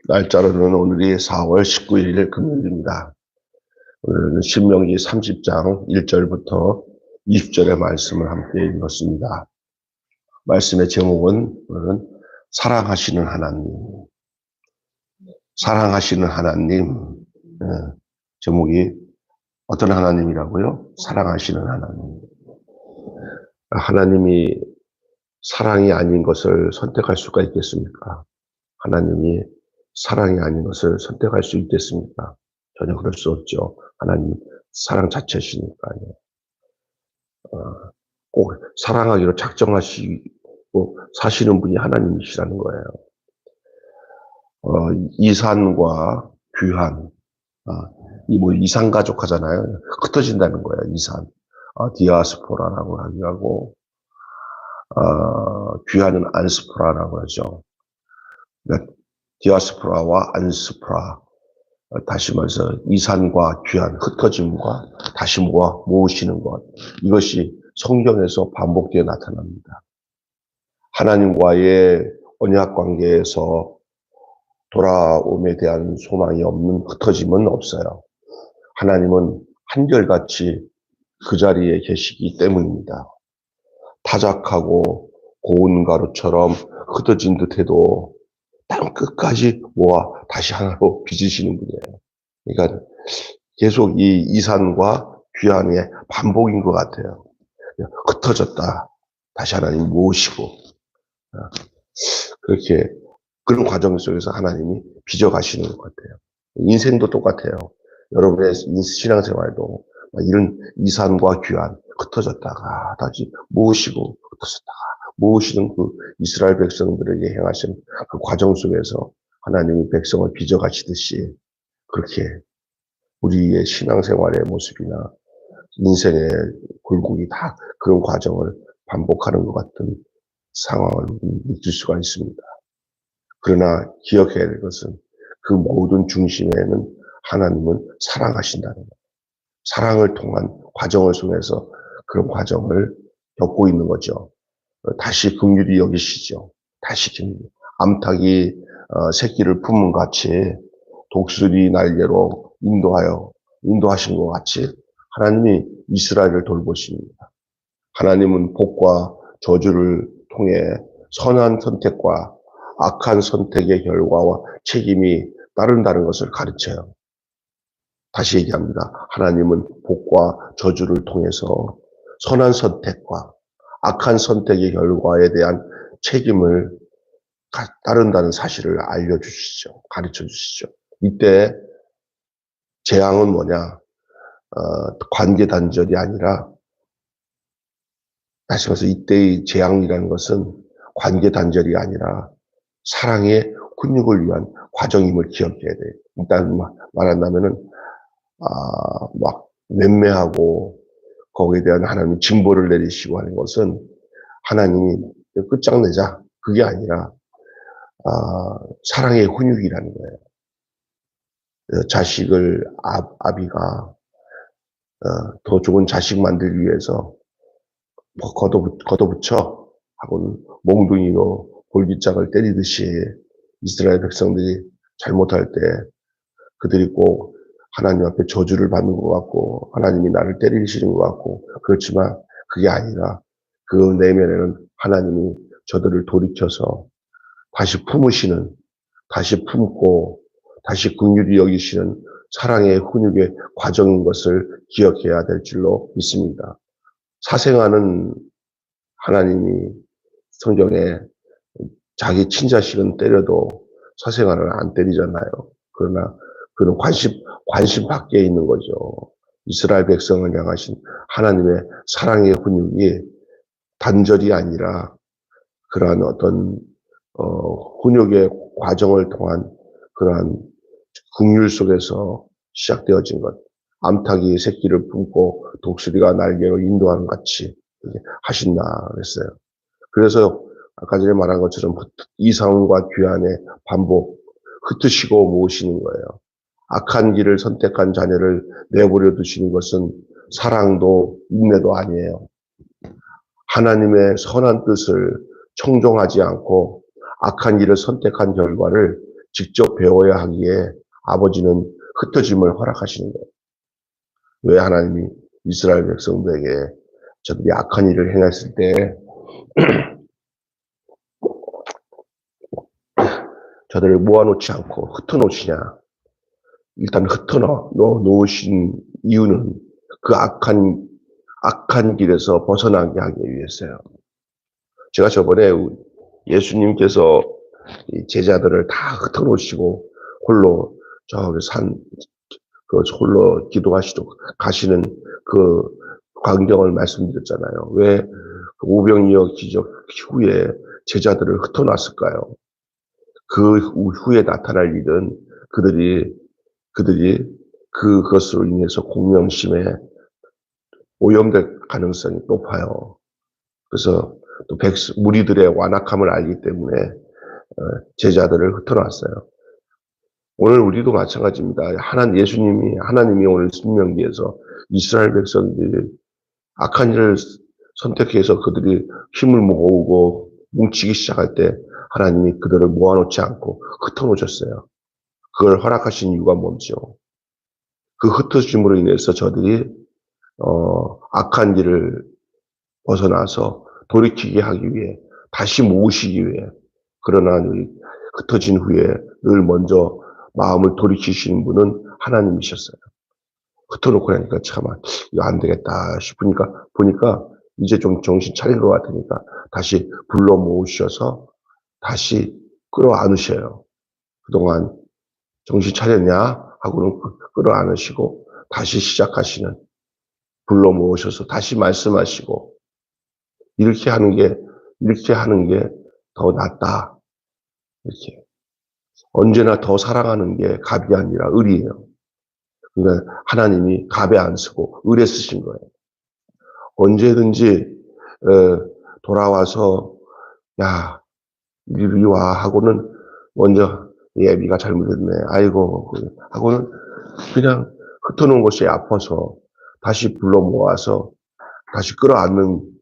날짜로는 오늘이 4월 19일 금요일입니다. 오늘은 신명기 30장 1절부터 20절의 말씀을 함께 읽었습니다. 말씀의 제목은 오늘은 사랑하시는 하나님. 사랑하시는 하나님. 제목이 어떤 하나님이라고요? 사랑하시는 하나님. 하나님이 사랑이 아닌 것을 선택할 수가 있겠습니까? 하나님이 사랑이 아닌 것을 선택할 수 있겠습니까? 전혀 그럴 수 없죠. 하나님 사랑 자체시니까요. 꼭 사랑하기로 작정하시고 사시는 분이 하나님이시라는 거예요. 이산과 귀한, 이산 가족 하잖아요. 흩어진다는 거예요. 이산, 디아스포라라고 하고, 귀한은 안스포라라고 하죠. 그러니까 디아스포라와 안스포라, 다시 말해서 이산과 귀한, 흩어짐과 다시 모으시는 것, 이것이 성경에서 반복되어 나타납니다. 하나님과의 언약 관계에서 돌아옴에 대한 소망이 없는 흩어짐은 없어요. 하나님은 한결같이 그 자리에 계시기 때문입니다. 타작하고 고운 가루처럼 흩어진 듯해도 땅 끝까지 모아 다시 하나로 빚으시는 분이에요. 그러니까 계속 이 이산과 귀한의 반복인 것 같아요. 흩어졌다. 다시 하나님 모으시고. 그렇게 그런 과정 속에서 하나님이 빚어가시는 것 같아요. 인생도 똑같아요. 여러분의 신앙생활도 이런 이산과 귀한 흩어졌다가 다시 모으시고 흩어졌다가 모으시는 그 이스라엘 백성들에게 행하신 그 과정 속에서 하나님이 백성을 빚어가시듯이 그렇게 우리의 신앙생활의 모습이나 인생의 굴곡이 다 그런 과정을 반복하는 것 같은 상황을 느낄 수가 있습니다. 그러나 기억해야 될 것은 그 모든 중심에는 하나님은 사랑하신다는 거예요. 사랑을 통한 과정을 통해서 그런 과정을 겪고 있는 거죠. 다시 긍휼히 여기시죠. 다시 암탉이 새끼를 품은 같이 독수리 날개로 인도하신 것 같이 하나님이 이스라엘을 돌보십니다. 하나님은 복과 저주를 통해 선한 선택과 악한 선택의 결과와 책임이 따른다는 것을 가르쳐요. 다시 얘기합니다. 하나님은 복과 저주를 통해서 선한 선택과 악한 선택의 결과에 대한 책임을 따른다는 사실을 알려주시죠. 가르쳐주시죠. 이때 재앙은 뭐냐? 관계 단절이 아니라, 다시 말해서 이때의 재앙이라는 것은 관계 단절이 아니라 사랑의 훈육을 위한 과정임을 기억해야 돼요. 일단 말한다면은 막 맴매하고 거기에 대한 하나님의 징벌을 내리시고 하는 것은 하나님이 끝장내자, 그게 아니라 사랑의 훈육이라는 거예요. 자식을 아비가 더 좋은 자식 만들기 위해서 걷어붙여 하고는 몽둥이로 볼기짝을 때리듯이 이스라엘 백성들이 잘못할 때 그들이 꼭 하나님 앞에 저주를 받는 것 같고 하나님이 나를 때리시는 것 같고, 그렇지만 그게 아니라 그 내면에는 하나님이 저들을 돌이켜서 다시 품으시는, 다시 품고 다시 긍휼히 여기시는 사랑의 훈육의 과정인 것을 기억해야 될 줄로 믿습니다. 사생아는 하나님이 성경에 자기 친자식은 때려도 사생아를 안 때리잖아요. 그러나 그는 관심 밖에 있는 거죠. 이스라엘 백성을 향하신 하나님의 사랑의 훈육이 단절이 아니라 그러한 어떤 훈육의 과정을 통한 그러한 긍휼 속에서 시작되어진 것. 암탉이 새끼를 품고 독수리가 날개로 인도하는 같이 하신다 그랬어요. 그래서 아까 전에 말한 것처럼 이상과 귀한의 반복, 흩으시고 모으시는 거예요. 악한 길을 선택한 자녀를 내버려 두시는 것은 사랑도 인내도 아니에요. 하나님의 선한 뜻을 청종하지 않고 악한 길을 선택한 결과를 직접 배워야 하기에 아버지는 흩어짐을 허락하시는 거예요. 왜 하나님이 이스라엘 백성들에게 저들이 악한 일을 행했을 때 저들을 모아놓지 않고 흩어놓으시냐. 일단 흩어놓으신 이유는 그 악한 길에서 벗어나게 하기 위해서요. 제가 저번에 예수님께서 제자들을 다 흩어놓으시고 홀로 저기 홀로 기도하시도록 가시는 그 광경을 말씀드렸잖아요. 왜 오병이어 기적 후에 제자들을 흩어놨을까요? 그 후에 나타날 일은 그들이 그것으로 인해서 공명심에 오염될 가능성이 높아요. 그래서 또 무리들의 완악함을 알기 때문에 제자들을 흩어놨어요. 오늘 우리도 마찬가지입니다. 하나님이 오늘 신명기에서 이스라엘 백성들이 악한 일을 선택해서 그들이 힘을 모으고 뭉치기 시작할 때 하나님이 그들을 모아놓지 않고 흩어놓으셨어요. 그걸 허락하신 이유가 뭔지요? 그 흩어짐으로 인해서 저들이 악한 길을 벗어나서 돌이키게 하기 위해, 다시 모으시기 위해, 그러나 흩어진 후에 늘 먼저 마음을 돌이키시는 분은 하나님이셨어요. 흩어놓고 나니까 참 이거 안 되겠다 싶으니까 보니까 이제 좀 정신 차린 것 같으니까 다시 불러 모으셔서 다시 끌어안으셔요. 그동안 정신 차렸냐 하고는 끌어안으시고 다시 시작하시는, 불러 모으셔서 다시 말씀하시고 이렇게 하는 게 더 낫다. 이렇게 언제나 더 사랑하는 게 갑이 아니라 을이에요. 그러니까 하나님이 갑에 안 쓰고 을에 쓰신 거예요. 언제든지 돌아와서 야 이리 와 하고는 먼저 예비가 잘못했네 아이고 하고는 그냥 흩어놓은 것이 아파서 다시 불러 모아서 다시 끌어안는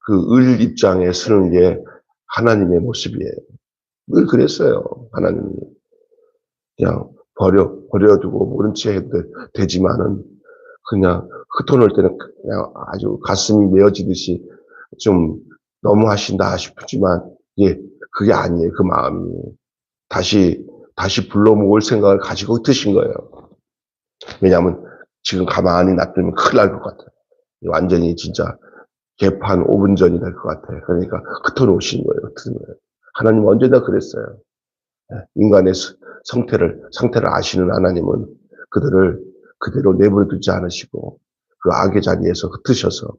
그 을 입장에 쓰는 게 하나님의 모습이에요. 늘 그랬어요. 하나님이 그냥 버려두고 모른 채 해도 되지만은 그냥 흩어놓을 때는 그냥 아주 가슴이 메어지듯이 좀 너무 하신다 싶지만 그게 아니에요. 그 마음이 다시 불러 모을 생각을 가지고 흩으신 거예요. 왜냐하면 지금 가만히 놔두면 큰일 날 것 같아요. 완전히 진짜 개판 5분 전이 될 것 같아요. 그러니까 흩어놓으신 거예요. 하나님 언제나 그랬어요. 인간의 상태를 아시는 하나님은 그들을 그대로 내버려두지 않으시고 그 악의 자리에서 흩으셔서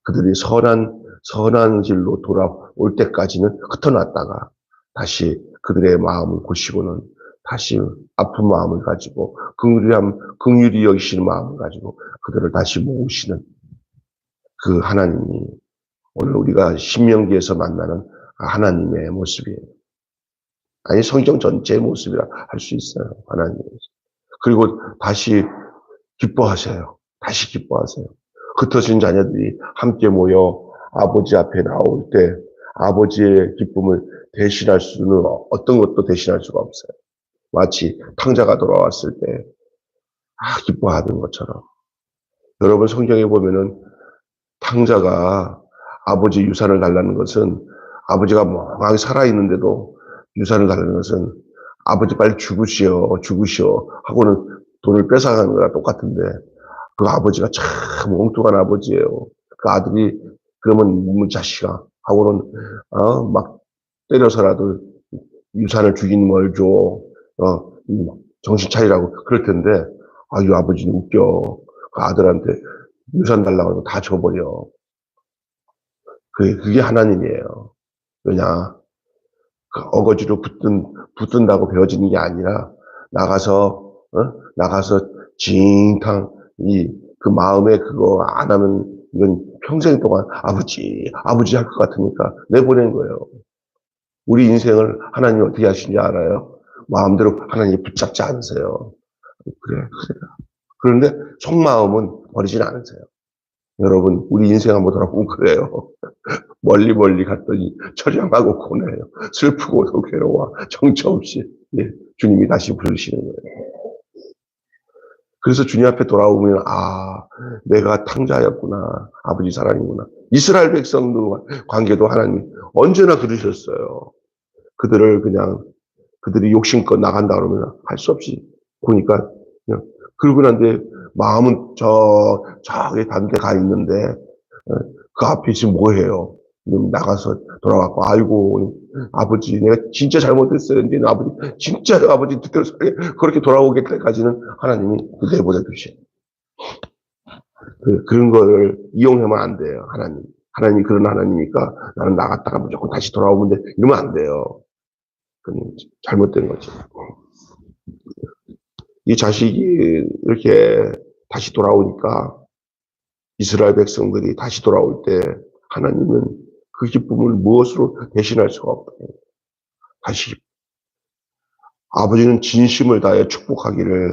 그들이 선한 길로 돌아올 때까지는 흩어놨다가 다시 그들의 마음을 보시고는 다시 아픈 마음을 가지고 긍휼히 여기시는 마음을 가지고 그들을 다시 모으시는 그 하나님이 오늘 우리가 신명기에서 만나는 하나님의 모습이에요. 아니 성경 전체의 모습이라 할 수 있어요. 하나님. 그리고 다시 기뻐하세요. 다시 기뻐하세요. 흩어진 자녀들이 함께 모여 아버지 앞에 나올 때 아버지의 기쁨을 대신할 수는 어떤 것도 대신할 수가 없어요. 마치 탕자가 돌아왔을 때 기뻐하는 것처럼. 여러분 성경에 보면은 탕자가 아버지 유산을 달라는 것은 아버지가 멍하게 살아있는데도 유산을 달라는 것은 아버지 빨리 죽으시오 하고는 돈을 뺏어가는 거랑 똑같은데 그 아버지가 참 엉뚱한 아버지예요. 그 아들이 그러면 자식아 하고는 막 때려서라도 유산을 주긴 뭘 줘. 정신 차리라고 그럴 텐데 이 아버지는 웃겨. 그 아들한테 유산 달라고 하고 다 줘버려. 그게 하나님이에요. 왜냐? 그 어거지로 붙든다고 배워지는 게 아니라 나가서 징탕 그 마음에 그거 안 하면 이건 평생 동안 아버지 할 것 같으니까 내보낸 거예요. 우리 인생을 하나님이 어떻게 하시는지 알아요? 마음대로 하나님이 붙잡지 않으세요. 그래. 그런데 속마음은 버리진 않으세요. 여러분 우리 인생 한번 돌아보면 그래요. 멀리 갔더니 처량하고 고뇌해요. 슬프고 괴로워 정처 없이. 예, 주님이 다시 부르시는 거예요. 그래서 주님 앞에 돌아오면, 아, 내가 탕자였구나. 아버지 사랑이구나. 이스라엘 백성들과 관계도 하나님 언제나 그러셨어요. 그들을 그냥, 그들이 욕심껏 나간다 그러면 할 수 없이. 보니까, 그냥, 그러고 난데 마음은 저기 다른 데 가 있는데, 그 앞에 지금 뭐 해요? 나가서 돌아왔고, 아이고, 아버지, 내가 진짜 잘못했어요. 근데 아버지, 진짜 아버지 뜻대로 그렇게 돌아오게 때까지는 하나님이 내버려 두셔. 그런 거를 이용하면 안 돼요, 하나님. 하나님이 그런 하나님이니까 나는 나갔다가 무조건 다시 돌아오면 돼. 이러면 안 돼요. 그건 잘못된 거죠. 이 자식이 이렇게 다시 돌아오니까 이스라엘 백성들이 다시 돌아올 때 하나님은 그 기쁨을 무엇으로 대신할 수가 없어요. 다시 아버지는 진심을 다해 축복하기를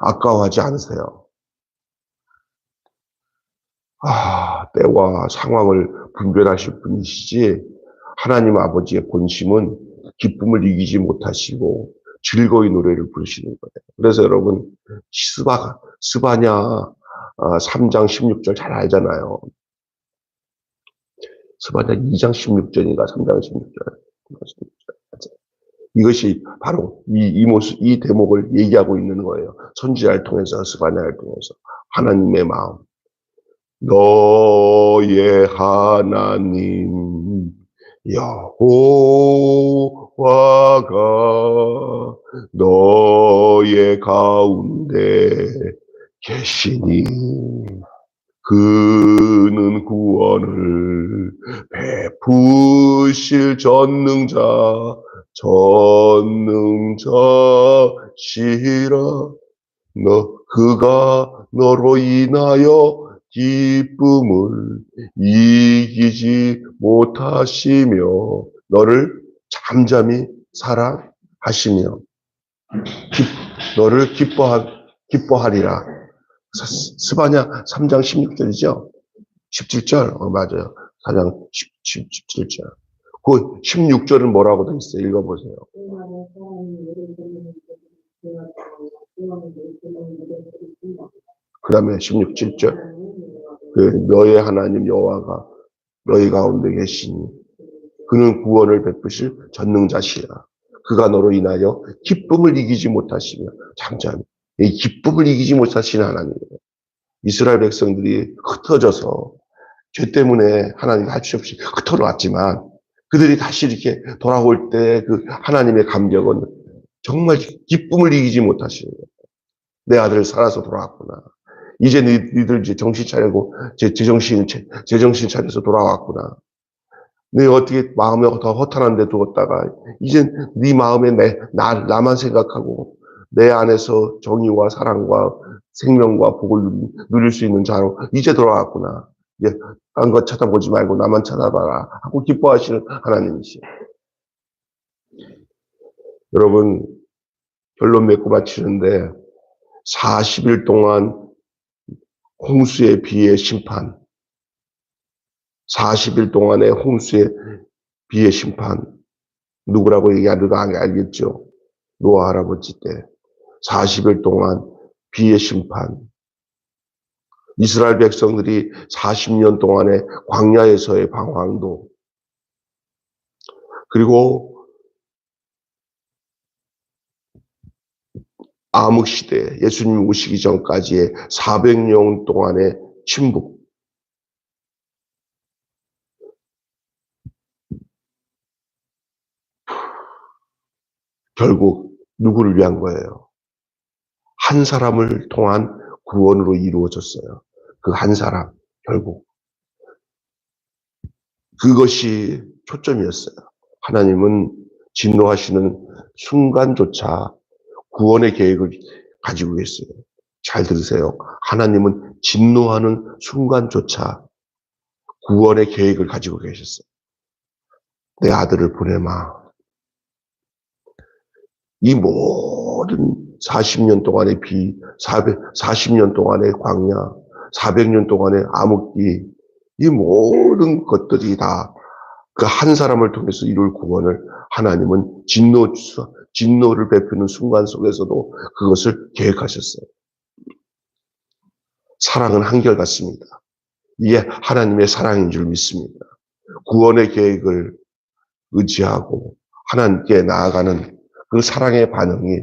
아까워하지 않으세요. 때와 상황을 분별하실 분이시지 하나님 아버지의 본심은 기쁨을 이기지 못하시고 즐거이 노래를 부르시는 거예요. 그래서 여러분 스바냐 3장 16절 잘 알잖아요. 스바냐 2장 16절인가 3장 16절. 이것이 바로 이 모습, 이 대목을 얘기하고 있는 거예요. 선지자를 통해서, 스바냐를 통해서. 하나님의 마음. 너의 하나님, 여호와가 너의 가운데 계시니, 그는 구원을 베푸실 전능자시라. 그가 너로 인하여 기쁨을 이기지 못하시며 너를 잠잠히 사랑하시며 너를 기뻐하리라. 스바냐 3장 16절이죠. 17절 맞아요. 4장 17절. 그 16절은 뭐라고 돼 있어요? 읽어보세요. 그 다음에 16절. 너의 하나님 여호와가 너희 가운데 계시니 그는 구원을 베푸실 전능자시라. 그가 너로 인하여 기쁨을 이기지 못하시며 잠잠히. 이 기쁨을 이기지 못하시는 하나님이에요. 이스라엘 백성들이 흩어져서 죄 때문에 하나님이 할 수 없이 흩어졌지만 그들이 다시 이렇게 돌아올 때 그 하나님의 감격은 정말 기쁨을 이기지 못하시는 거예요. 내 아들 살아서 돌아왔구나. 이제 너희들 이제 정신 차리고 제정신 차려서 돌아왔구나. 네 어떻게 마음에 더 허탄한 데 두었다가 이제 네 마음에 나만 생각하고 내 안에서 정의와 사랑과 생명과 복을 누릴 수 있는 자로 이제 돌아왔구나. 이제 딴 것 쳐다보지 말고 나만 쳐다봐라 하고 기뻐하시는 하나님이시죠. 여러분 결론 맺고 마치는데 40일 동안 홍수의 비의 심판 40일 동안의 홍수의 비의 심판 누구라고 얘기하는지도 알겠죠. 노아 할아버지 때 40일 동안 비의 심판 이스라엘 백성들이 40년 동안의 광야에서의 방황도 그리고 암흑시대 예수님 오시기 전까지의 400년 동안의 침묵 결국 누구를 위한 거예요? 한 사람을 통한 구원으로 이루어졌어요. 그 한 사람 결국 그것이 초점이었어요. 하나님은 진노하시는 순간조차 구원의 계획을 가지고 계세요. 잘 들으세요. 하나님은 진노하는 순간조차 구원의 계획을 가지고 계셨어요. 내 아들을 보내마. 이 모든 40년 동안의 비, 40년 동안의 광야, 400년 동안의 암흑기, 이 모든 것들이 다 그 한 사람을 통해서 이룰 구원을 하나님은 진노를 베푸는 순간 속에서도 그것을 계획하셨어요. 사랑은 한결같습니다. 이게 하나님의 사랑인 줄 믿습니다. 구원의 계획을 의지하고 하나님께 나아가는 그 사랑의 반응이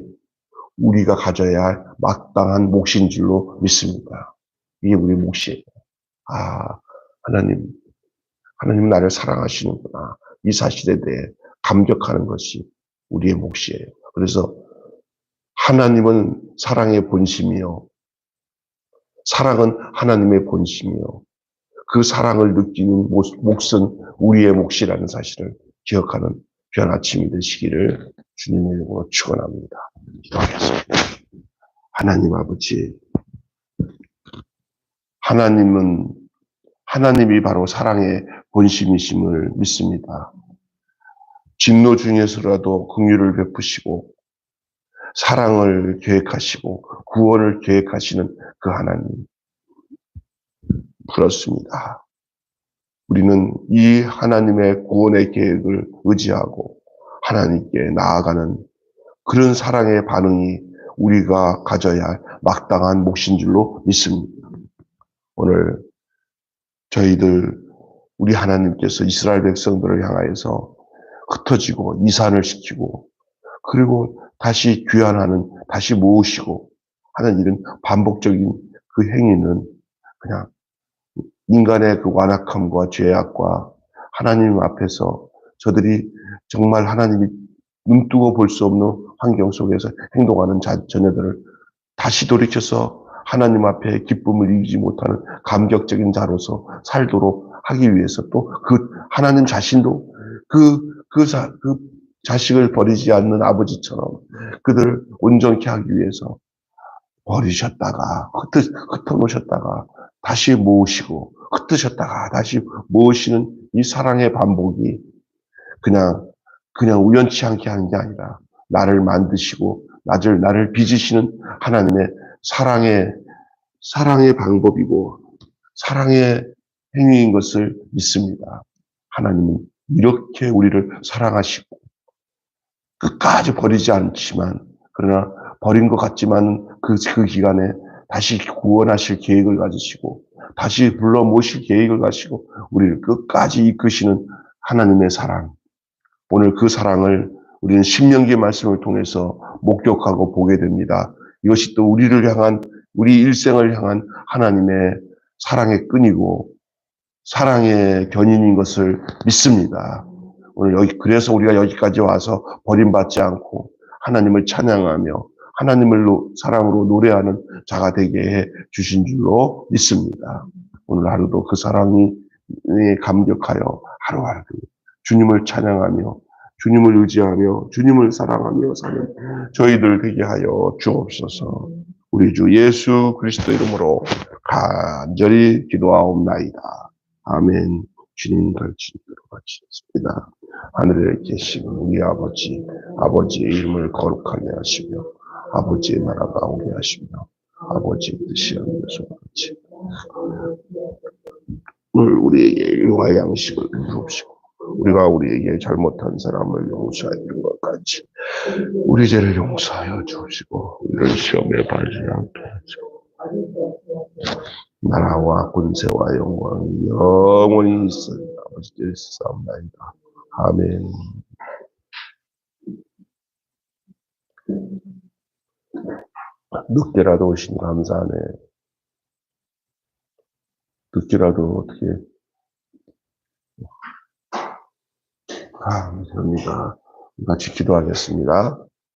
우리가 가져야 할 마땅한 몫인 줄로 믿습니다. 이게 우리 몫이에요. 아, 하나님은 나를 사랑하시는구나. 이 사실에 대해 감격하는 것이 우리의 몫이에요. 그래서 하나님은 사랑의 본심이요. 사랑은 하나님의 본심이요. 그 사랑을 느끼는 몫은 우리의 몫이라는 사실을 기억하는 귀한 아침이 되시기를 주님의 이름으로 축원합니다. 기도하겠습니다. 하나님 아버지, 하나님이 바로 사랑의 본심이심을 믿습니다. 진노 중에서라도 긍휼을 베푸시고 사랑을 계획하시고 구원을 계획하시는 그 하나님, 그렇습니다. 우리는 이 하나님의 구원의 계획을 의지하고 하나님께 나아가는 그런 사랑의 반응이 우리가 가져야 할 마땅한 몫인 줄로 믿습니다. 오늘 우리 하나님께서 이스라엘 백성들을 향하여서 흩어지고 이산을 시키고 그리고 다시 귀환하는, 다시 모으시고 하는 이런 반복적인 그 행위는 그냥 인간의 그 완악함과 죄악과 하나님 앞에서 저들이 정말 하나님이 눈뜨고 볼 수 없는 환경 속에서 행동하는 자녀들을 다시 돌이켜서 하나님 앞에 기쁨을 이기지 못하는 감격적인 자로서 살도록 하기 위해서 또 그 하나님 자신도 그 자식을 버리지 않는 아버지처럼 그들을 온전케 하기 위해서 버리셨다가 흩어놓으셨다가 다시 모으시고 흩으셨다가 다시 모으시는 이 사랑의 반복이 그냥 우연치 않게 하는 게 아니라 나를 만드시고 나를 빚으시는 하나님의 사랑의 방법이고 사랑의 행위인 것을 믿습니다. 하나님은 이렇게 우리를 사랑하시고 끝까지 버리지 않지만 그러나 버린 것 같지만 그 기간에 다시 구원하실 계획을 가지시고 다시 불러 모실 계획을 가지시고 우리를 끝까지 이끄시는 하나님의 사랑. 오늘 그 사랑을 우리는 신명기 말씀을 통해서 목격하고 보게 됩니다. 이것이 또 우리 일생을 향한 하나님의 사랑의 끈이고 사랑의 견인인 것을 믿습니다. 오늘 그래서 우리가 여기까지 와서 버림받지 않고 하나님을 찬양하며 하나님을 사랑으로 노래하는 자가 되게 해 주신 줄로 믿습니다. 오늘 하루도 그 사랑에 감격하여 하루하루 주님을 찬양하며 주님을 의지하며 주님을 사랑하며 사는 저희들 되게 하여 주옵소서. 우리 주 예수 그리스도 이름으로 간절히 기도하옵나이다. 아멘. 주님 가르치도록 하시겠습니다. 하늘에 계신 우리 아버지의 이름을 거룩하게 하시며 아버지의 나라가 오게 하시며 아버지의 뜻이 하늘에서 같이 오늘 우리에게 일용할 양식을 주옵시고 우리가 우리에게 잘못한 사람을 용서하는 것 같이 우리 죄를 용서하여 주옵시고 우리를 시험에 빠지지 않게 하시고 나라와 권세와 영광이 영원히 있으리 아버지께 싸움나이다. 아멘. 늦게라도 오신 감사하네. 늦게라도 어떻게 감사합니다. 같이 기도하겠습니다.